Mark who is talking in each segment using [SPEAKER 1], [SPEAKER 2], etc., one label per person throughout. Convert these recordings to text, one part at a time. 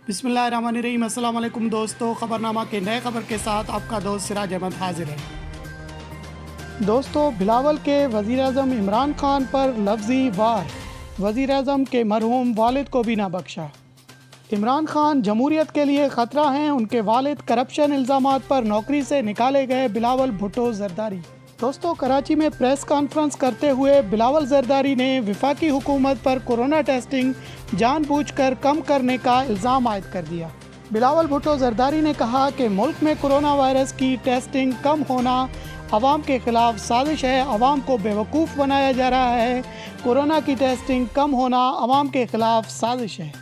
[SPEAKER 1] बिस्मिल्लाहिर्रहमानिर्रहीम। अस्सलाम वालेकुम दोस्तों, खबरनामा के नए खबर के साथ आपका दोस्त सिराज अहमद हाजिर है। दोस्तों, बिलावल के वज़ीर-ए-आज़म इमरान खान पर लफ्ज़ी वार, वज़ीर-ए-आज़म के मरहूम वालिद को भी ना बख्शा। इमरान खान जमहूरियत के लिए ख़तरा हैं, उनके वालिद करप्शन इल्ज़ामात पर नौकरी से निकाले गए बिलावल भुट्टो ज़रदारी। दोस्तों, कराची में प्रेस कॉन्फ्रेंस करते हुए बिलावल ज़रदारी ने वफाकी हुकूमत पर कोरोना टेस्टिंग जानबूझकर कम करने का इल्ज़ाम आयद कर दिया। बिलावल भुट्टो ज़रदारी ने कहा कि मुल्क में कोरोना वायरस की टेस्टिंग कम होना अवाम के ख़िलाफ़ साजिश है, अवाम को बेवकूफ़ बनाया जा रहा है। कोरोना की टेस्टिंग कम होना अवाम के ख़िलाफ़ साजिश है।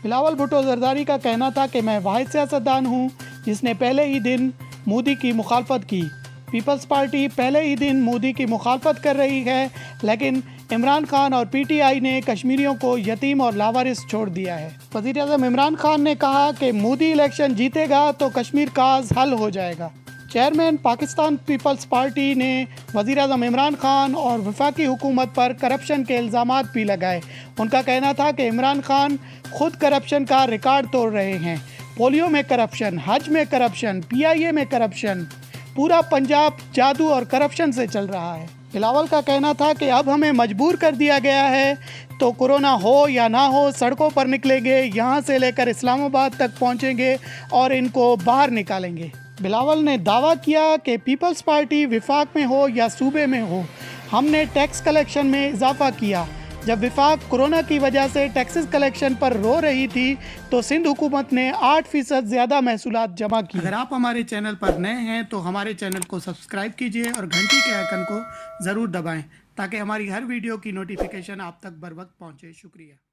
[SPEAKER 1] बिलावल भुट्टो ज़रदारी का कहना था कि मैं वाहिद सियासतदान हूँ जिसने पहले ही दिन मोदी की मुखालफत की। पीपल्स पार्टी पहले ही दिन मोदी की मुखालफत कर रही है, लेकिन इमरान खान और पीटीआई ने कश्मीरियों को यतीम और लावारिस छोड़ दिया है। वज़ीर-ए-आज़म इमरान खान ने कहा कि मोदी इलेक्शन जीतेगा तो कश्मीर का हल हो जाएगा। चेयरमैन पाकिस्तान पीपल्स पार्टी ने वज़ीर-ए-आज़म इमरान खान और वफाकी हुकूमत पर करप्शन के इल्ज़ामात भी लगाए। उनका कहना था कि इमरान खान खुद करप्शन का रिकॉर्ड तोड़ रहे हैं। पोलियो में करप्शन, हज में करप्शन, पीआईए में करप्शन, पूरा पंजाब जादू और करप्शन से चल रहा है। बिलावल का कहना था कि अब हमें मजबूर कर दिया गया है, तो कोरोना हो या ना हो सड़कों पर निकलेंगे, यहाँ से लेकर इस्लामाबाद तक पहुँचेंगे और इनको बाहर निकालेंगे। बिलावल ने दावा किया कि पीपल्स पार्टी विफाक में हो या सूबे में हो, हमने टैक्स कलेक्शन में इजाफा किया। जब विफाक कोरोना की वजह से टैक्सेस कलेक्शन पर रो रही थी तो सिंध हुकूमत ने 8% ज़्यादा महसूलात जमा की। अगर आप हमारे चैनल पर नए हैं तो हमारे चैनल को सब्सक्राइब कीजिए और घंटी के आइकन को ज़रूर दबाएं ताकि हमारी हर वीडियो की नोटिफिकेशन आप तक बर वक्त पहुँचे। शुक्रिया।